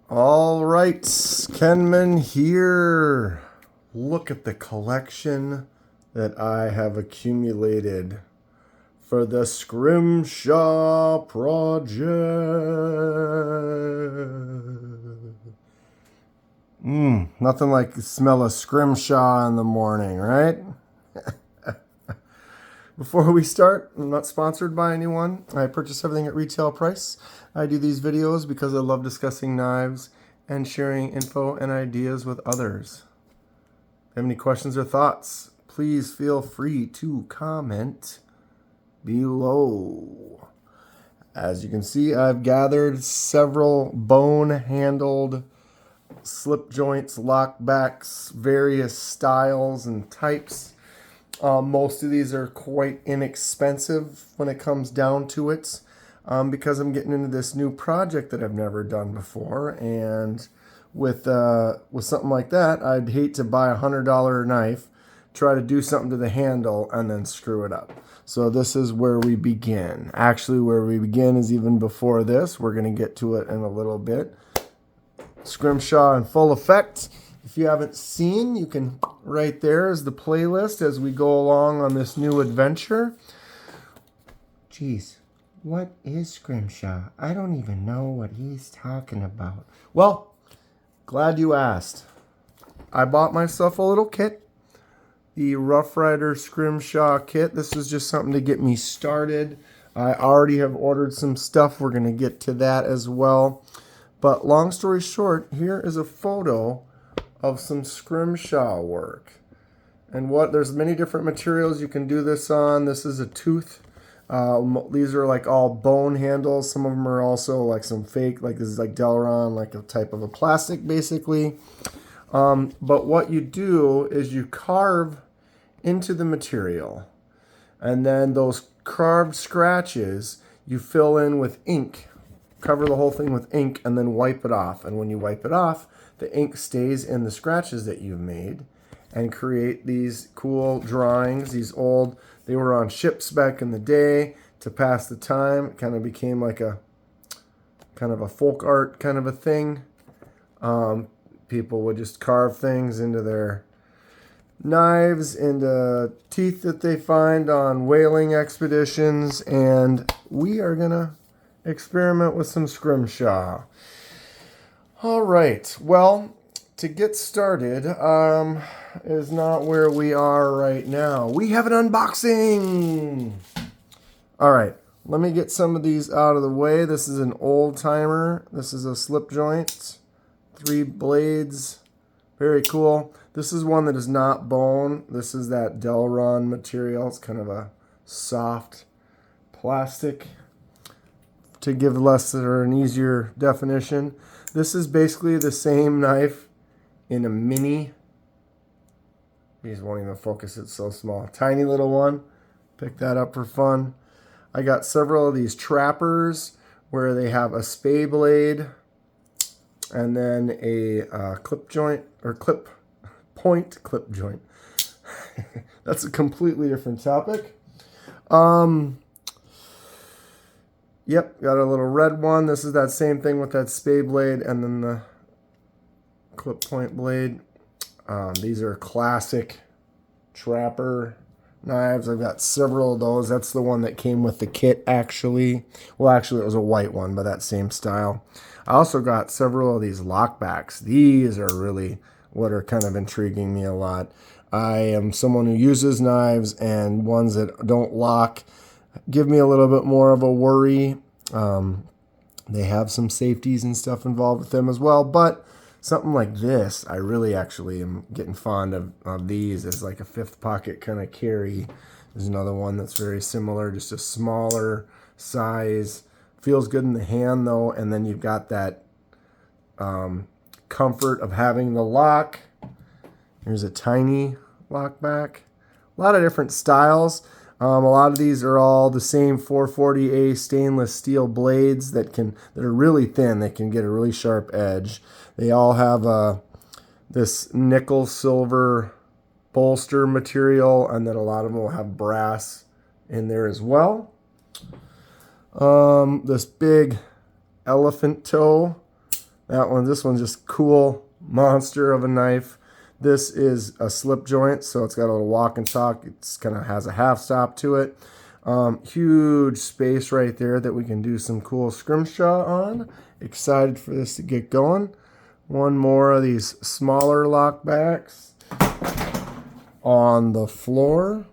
All right, Kenman here. Look at the collection that I have accumulated for the Scrimshaw project. Nothing like the smell of Scrimshaw in the morning, right? Before we start, I'm not sponsored by anyone. I purchase everything at retail price. I do these videos because I love discussing knives and sharing info and ideas with others. If you have any questions or thoughts, please feel free to comment below. As you can see, I've gathered several bone-handled slip joints, lockbacks, various styles and types. Most of these are quite inexpensive when it comes down to it, because I'm getting into this new project that I've never done before. And with something like that, I'd hate to buy a $100 knife, try to do something to the handle, and then screw it up. So this is where we begin. Actually, where we begin is even before this. We're going to get to it in a little bit. Scrimshaw in full effect. If you haven't seen, you can, right there is the playlist as we go along on this new adventure. Geez, what is Scrimshaw? I don't even know what he's talking about. Well, glad you asked. I bought myself a little kit, the Rough Rider Scrimshaw kit. This is just something to get me started. I already have ordered some stuff. We're going to get to that as well. But long story short, here is a photo of some Scrimshaw work. And there's many different materials you can do this on. This is a tooth. These are like all bone handles. Some of them are also like some fake, like this is like Delron, like a type of a plastic basically. But what you do is you carve into the material, and then those carved scratches you fill in with ink. Cover the whole thing with ink and then wipe it off. And when you wipe it off, the ink stays in the scratches that you've made and create these cool drawings. These old, they were on ships back in the day to pass the time. It kind of became like a kind of a folk art kind of a thing. People would just carve things into their knives, into teeth that they find on whaling expeditions. And we are going to experiment with some Scrimshaw. All right, well, to get started is not where we are right now. We have an unboxing. All right, let me get some of these out of the way. This is an old timer. This is a slip joint, 3 blades, very cool. This is one that is not bone. This is that Delron material. It's kind of a soft plastic to give less or an easier definition. This is basically the same knife in a mini. These won't even focus, it's so small. Tiny little one. Pick that up for fun. I got several of these trappers where they have a spay blade and then a clip joint or clip joint. That's a completely different topic. Yep, got a little red one. This is that same thing with that spay blade and then the clip point blade. These are classic trapper knives. I've got several of those. That's the one that came with the kit, actually. Well, actually, it was a white one, but that same style. I also got several of these lockbacks. These are really what are kind of intriguing me a lot. I am someone who uses knives, and ones that don't lock give me a little bit more of a worry. They have some safeties and stuff involved with them as well, but something like this, I really actually am getting fond of these as like a 5th pocket kind of carry. There's another one that's very similar, just a smaller size. Feels good in the hand though, and then you've got that comfort of having the lock. Here's a tiny lock back. A lot of different styles. A lot of these are all the same 440A stainless steel blades that are really thin. They can get a really sharp edge. They all have this nickel silver bolster material, and then a lot of them will have brass in there as well. This big elephant toe This one's just cool, monster of a knife. This is a slip joint, so it's got a little walk and talk. It's kind of has a half stop to it. Huge space right there that we can do some cool scrimshaw on. Excited for this to get going. One more of these smaller lockbacks on the floor.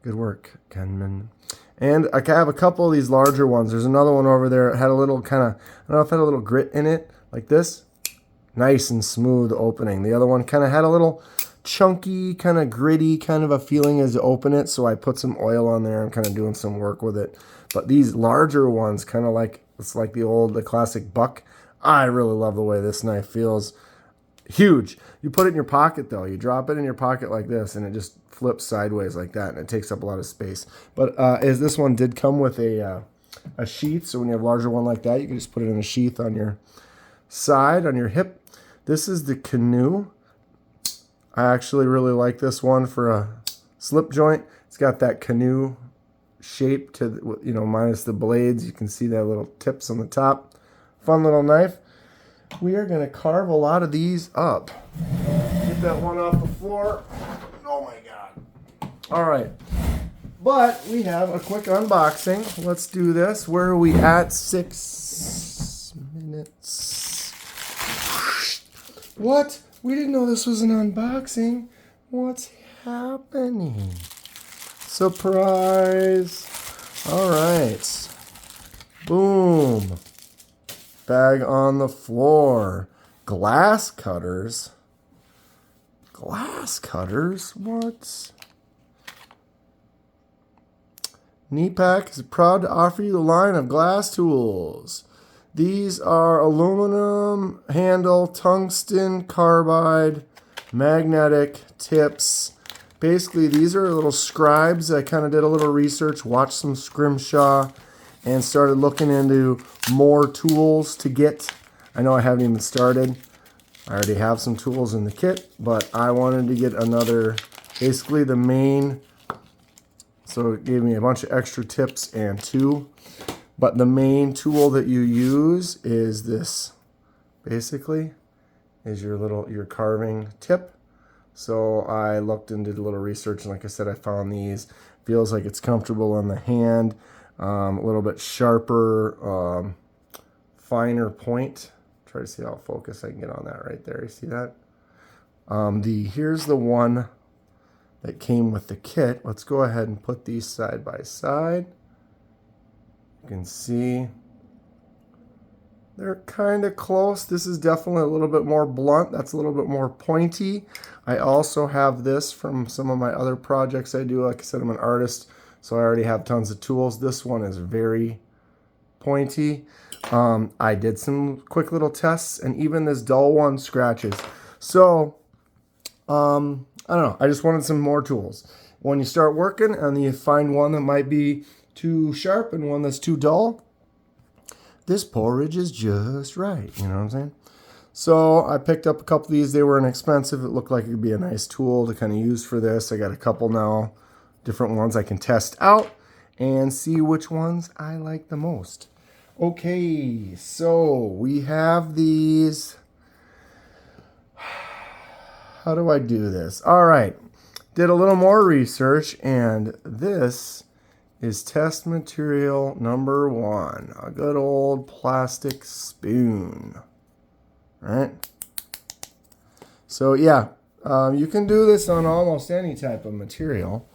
Good work, Kenman. And I have a couple of these larger ones. There's another one over there. It had a little kind of, I don't know if it had a little grit in it, like this. Nice and smooth opening. The other one kind of had a little chunky, kind of gritty kind of a feeling as you open it. So I put some oil on there and kind of doing some work with it. But these larger ones, kind of like, it's like the classic buck. I really love the way this knife feels. Huge. You put it in your pocket though. You drop it in your pocket like this and it just flips sideways like that and it takes up a lot of space. But as this one did come with a sheath, so when you have a larger one like that, you can just put it in a sheath on your side, on your hip. This is the Canoe. I actually really like this one for a slip joint. It's got that canoe shape to, you know, minus the blades. You can see that little tips on the top. Fun little knife. We are going to carve a lot of these up. Get that one off the floor. Oh my God. All right. But we have a quick unboxing. Let's do this. Where are we at? 6 minutes. What? We didn't know this was an unboxing. What's happening? Surprise. All right. Boom. Bag on the floor. Glass cutters. Glass cutters? What? Kneepack is proud to offer you the line of glass tools. These are aluminum handle, tungsten carbide, magnetic tips. Basically, these are little scribes. I kind of did a little research, watched some Scrimshaw, and started looking into more tools to get. I know I haven't even started. I already have some tools in the kit, but I wanted to get another, basically the main. So it gave me a bunch of extra tips and two. But the main tool that you use is this, basically, is your carving tip. So I looked and did a little research, and like I said, I found these. Feels like it's comfortable on the hand, a little bit sharper, finer point. Try to see how focused I can get on that right there. You see that? Here's the one that came with the kit. Let's go ahead and put these side by side. You can see they're kind of close. This is definitely a little bit more blunt. That's a little bit more pointy. I also have this from some of my other projects I do. Like I said, I'm an artist, so I already have tons of tools. This one is very pointy. I did some quick little tests, and even this dull one scratches. So, I don't know. I just wanted some more tools. When you start working and you find one that might be too sharp and one that's too dull, this porridge is just right. You know what I'm saying? So I picked up a couple of these. They were inexpensive. It looked like it could be a nice tool to kind of use for this. I got a couple now, different ones I can test out and see which ones I like the most. Okay, so we have these. How do I do this? All right, did a little more research, and this is test material number 1, a good old plastic spoon. All right. So yeah, you can do this on almost any type of material,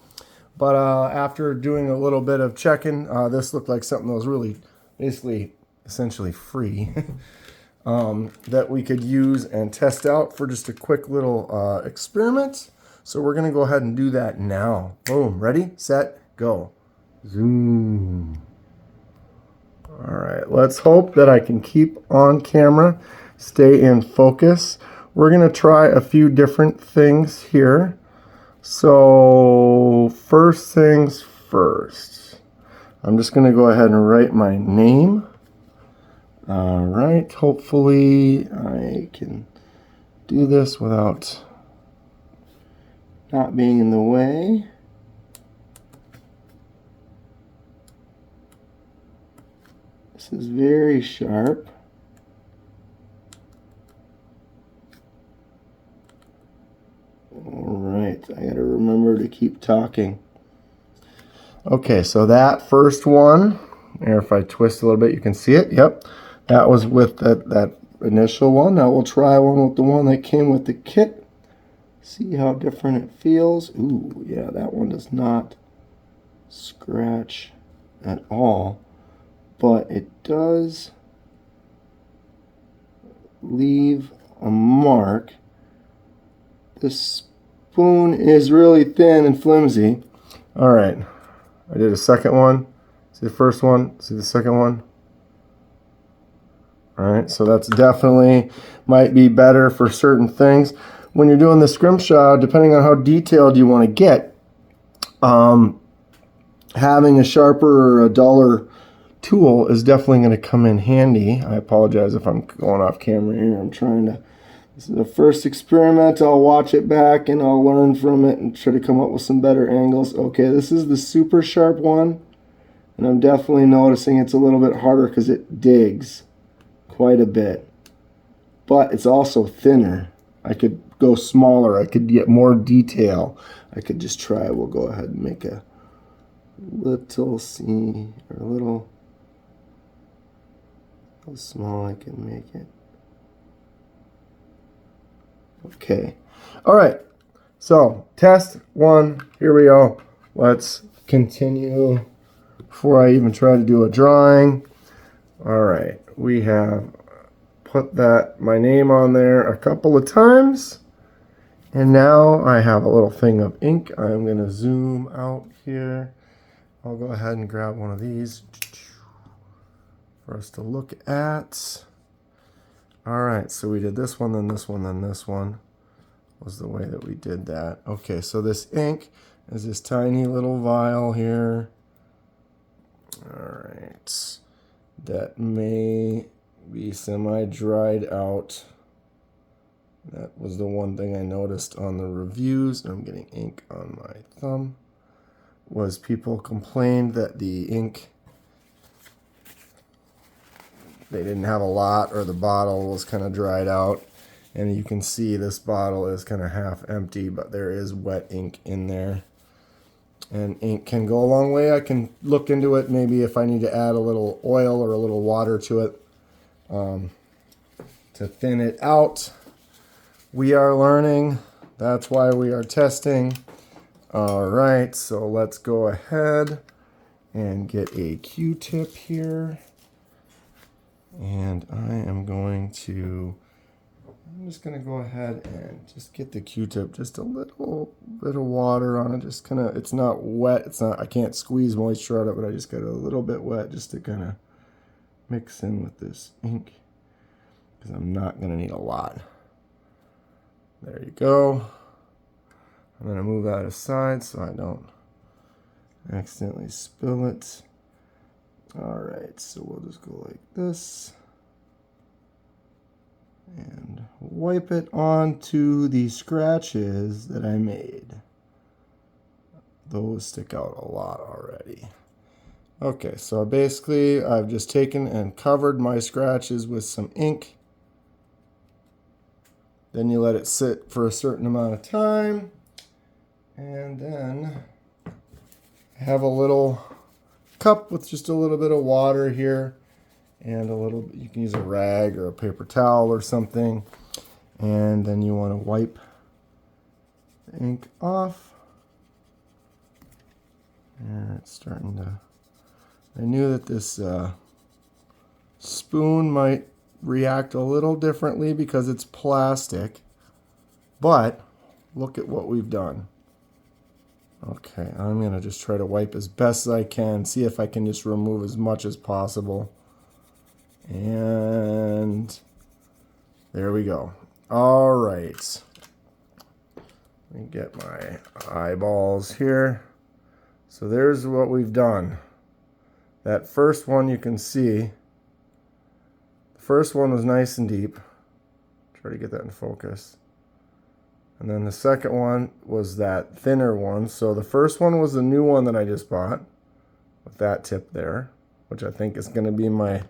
but after doing a little bit of checking, this looked like something that was really, basically, essentially free. That we could use and test out for just a quick little experiment. So we're going to go ahead and do that now. Boom. Ready, set, go. Zoom. All right. Let's hope that I can keep on camera, stay in focus. We're going to try a few different things here. So first things first, I'm just going to go ahead and write my name. All right, hopefully I can do this without not being in the way. This is very sharp. keep talking. Okay, so that first one, and if I twist a little bit, you can see it. Yep, that was with that initial one. Now we'll try one with the one that came with the kit. See how different it feels. Ooh, yeah, that one does not scratch at all, but it does leave a mark. The spoon is really thin and flimsy. All right, I did a second one. See the first one, see the second one. All right, so that's definitely might be better for certain things. When you're doing the Scrimshaw, depending on how detailed you want to get, having a sharper or a duller tool is definitely going to come in handy. I apologize if I'm going off camera here. I'm trying to, this is the first experiment. I'll watch it back and I'll learn from it and try to come up with some better angles. Okay, this is the super sharp one, and I'm definitely noticing it's a little bit harder because it digs quite a bit, but it's also thinner. I could go smaller. I could get more detail. I could just try. We'll go ahead and make a little, see, or a little, how small I can make it. Okay. All right. So test one. Here we go. Let's continue before I even try to do a drawing. All right. We have put my name on there a couple of times. And now I have a little thing of ink. I'm going to zoom out here. I'll go ahead and grab one of these for us to look at. All right, so we did this one, then this one, then this one was the way that we did that. Okay, so this ink is this tiny little vial here. All right, that may be semi-dried out. That was the one thing I noticed on the reviews. I'm getting ink on my thumb. Was people complained that the ink, they didn't have a lot, or the bottle was kind of dried out. And you can see this bottle is kind of half empty, but there is wet ink in there. And ink can go a long way. I can look into it maybe if I need to add a little oil or a little water to it to thin it out. We are learning. That's why we are testing. All right, so let's go ahead and get a Q-tip here. And I'm just going to go ahead and just get the Q-tip, just a little bit of water on it. Just kind of, it's not wet. I can't squeeze moisture out of it. I just got a little bit wet just to kind of mix in with this ink, because I'm not going to need a lot. There you go. I'm going to move that aside so I don't accidentally spill it. All right, so we'll just go like this and wipe it onto the scratches that I made. Those stick out a lot already. Okay, so basically I've just taken and covered my scratches with some ink. Then you let it sit for a certain amount of time. And then I have a little cup with just a little bit of water here. And a little, you can use a rag or a paper towel or something. And then you want to wipe the ink off. And it's starting to, I knew that this spoon might react a little differently because it's plastic, but look at what we've done. Okay, I'm gonna just try to wipe as best as I can, see if I can just remove as much as possible. And there we go. All right, let me get my eyeballs here. So there's what we've done. That first one, you can see, the first one was nice and deep. Try to get that in focus. And then the second one was that thinner one. So the first one was the new one that I just bought with that tip there, which I think is going to be my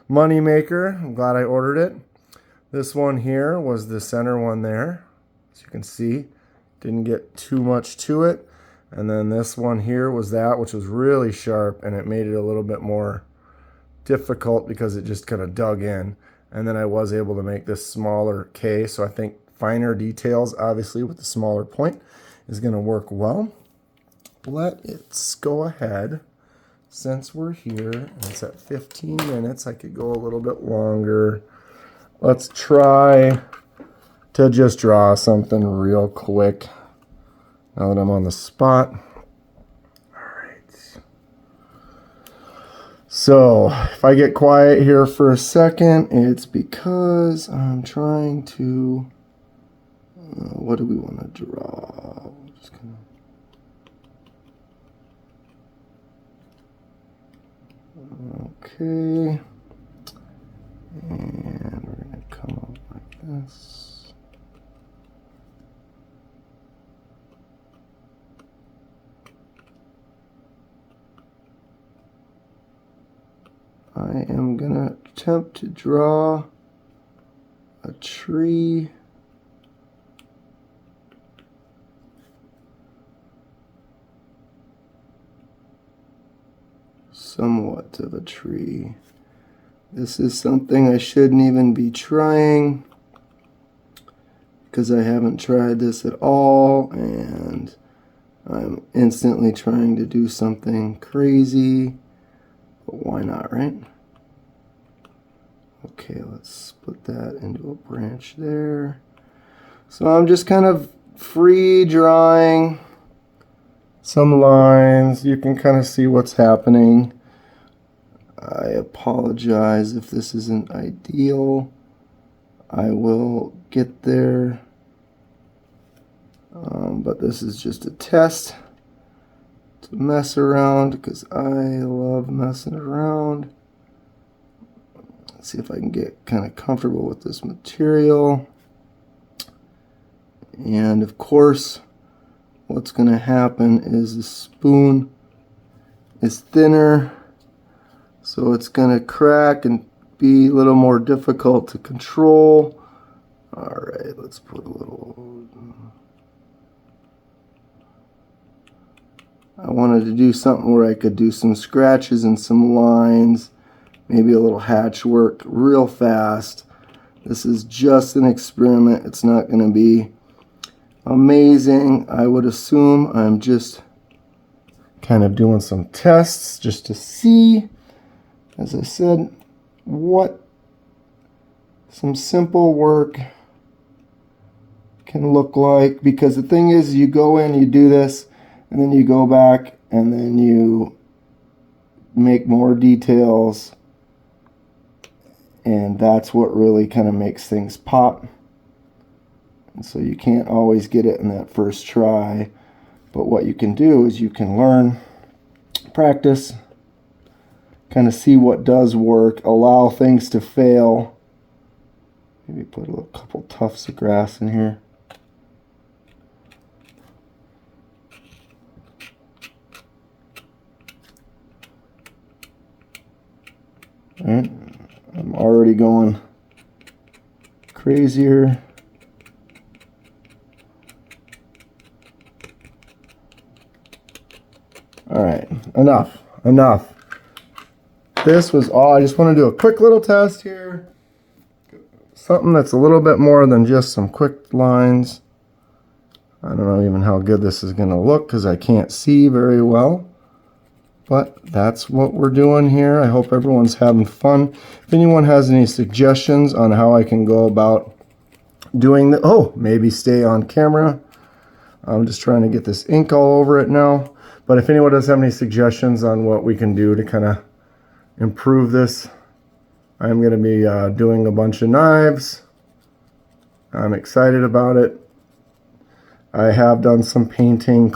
money maker. I'm glad I ordered it. This one here was the center one there. As you can see, didn't get too much to it. And then this one here was that, which was really sharp, and it made it a little bit more difficult because it just kind of dug in. And then I was able to make this smaller K, so I think finer details, obviously, with the smaller point is going to work well. Let's go ahead, since we're here, and it's at 15 minutes, I could go a little bit longer. Let's try to just draw something real quick now that I'm on the spot. So if I get quiet here for a second, it's because I'm trying to, what do we want to draw? Just gonna, okay, and we're going to come up like this. I am going to attempt to draw a tree. Somewhat of a tree. This is something I shouldn't even be trying because I haven't tried this at all, and I'm instantly trying to do something crazy. But why not, right? Okay, let's split that into a branch there. So I'm just kind of free drawing some lines. You can kind of see what's happening. I apologize if this isn't ideal. I will get there. But this is just a test to mess around because I love messing around. Let's see if I can get kind of comfortable with this material. And of course, what's going to happen is the spoon is thinner, so it's going to crack and be a little more difficult to control. All right, let's put a little... I wanted to do something where I could do some scratches and some lines, maybe a little hatch work real fast. This is just an experiment. It's not going to be amazing. I would assume I'm just kind of doing some tests just to see, as I said, what some simple work can look like. Because the thing is, you go in, you do this, and then you go back and then you make more details, and that's what really kind of makes things pop. And so you can't always get it in that first try, but what you can do is you can learn, practice, kind of see what does work, allow things to fail. Maybe put a couple tufts of grass in here. All right, I'm already going crazier. All right, enough. This was all. I just want to do a quick little test here. Something that's a little bit more than just some quick lines. I don't know even how good this is going to look because I can't see very well. But that's what we're doing here. I hope everyone's having fun. If anyone has any suggestions on how I can go about doing the, oh, maybe stay on camera. I'm just trying to get this ink all over it now. But if anyone does have any suggestions on what we can do to kind of improve this, I'm going to be doing a bunch of knives. I'm excited about it. I have done some painting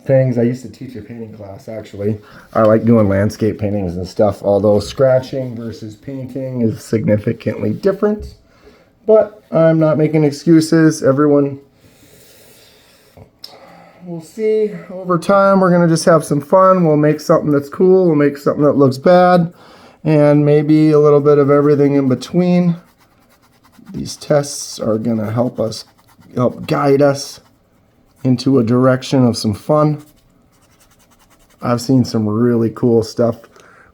things. I used to teach a painting class, actually. I like doing landscape paintings and stuff, although scratching versus painting is significantly different. But I'm not making excuses. Everyone will see over time. We're going to just have some fun. We'll make something that's cool. We'll make something that looks bad. And maybe a little bit of everything in between. These tests are going to help guide us into a direction of some fun. I've seen some really cool stuff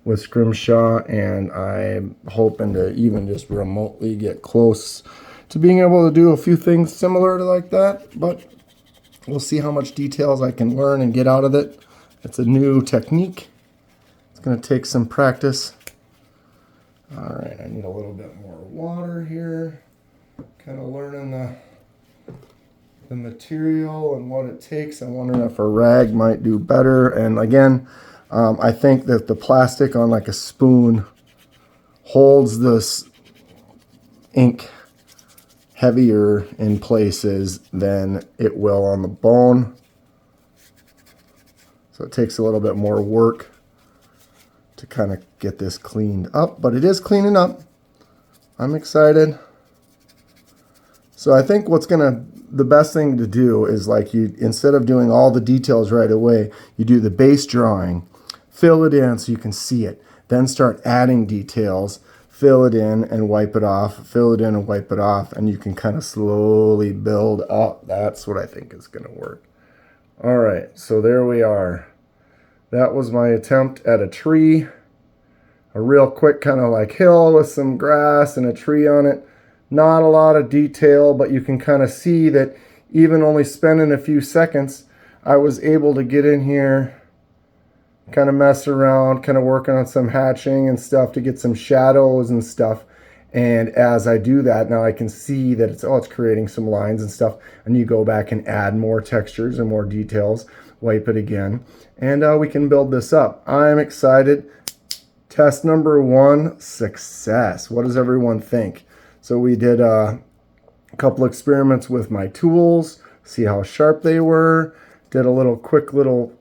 with Scrimshaw, and I'm hoping to even just remotely get close to being able to do a few things similar to like that, but we'll see how much details I can learn and get out of it. It's a new technique. It's going to take some practice. All right, I need a little bit more water here. Kind of learning the material and what it takes. I'm wondering if a rag might do better. And again, I think that the plastic on like a spoon holds this ink heavier in places than it will on the bone. So it takes a little bit more work to kind of get this cleaned up, but it is cleaning up. I'm excited. So I think the best thing to do is, like, you, instead of doing all the details right away, you do the base drawing, fill it in so you can see it, then start adding details, fill it in and wipe it off, fill it in and wipe it off, and you can kind of slowly build up. That's what I think is going to work. All right, so there we are. That was my attempt at a tree. A real quick kind of like hill with some grass and a tree on it. Not a lot of detail, but you can kind of see that even only spending a few seconds, I was able to get in here, kind of mess around, kind of working on some hatching and stuff to get some shadows and stuff. And as I do that, now I can see that it's creating some lines and stuff. And you go back and add more textures and more details, wipe it again, and we can build this up. I'm excited. Test number 1, success. What does everyone think? So we did a couple experiments with my tools, see how sharp they were. Did a quick little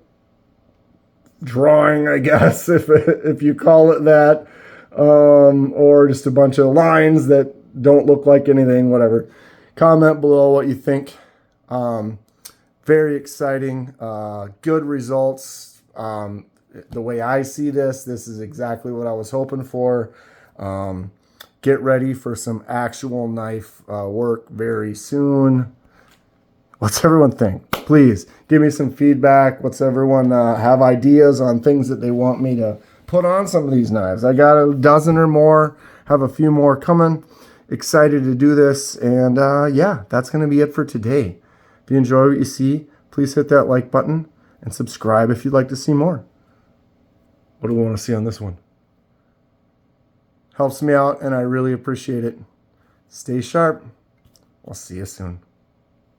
drawing, I guess, if you call it that, or just a bunch of lines that don't look like anything, whatever. Comment below what you think. Very exciting, good results. The way I see this is exactly what I was hoping for. Get ready for some actual knife work very soon. What's everyone think? Please give me some feedback. What's everyone have ideas on things that they want me to put on some of these knives? I got a dozen or more, have a few more coming. Excited to do this. And yeah, that's going to be it for today. If you enjoy what you see, please hit that like button and subscribe if you'd like to see more. What do we want to see on this one? Helps me out, and I really appreciate it. Stay sharp. We'll see you soon.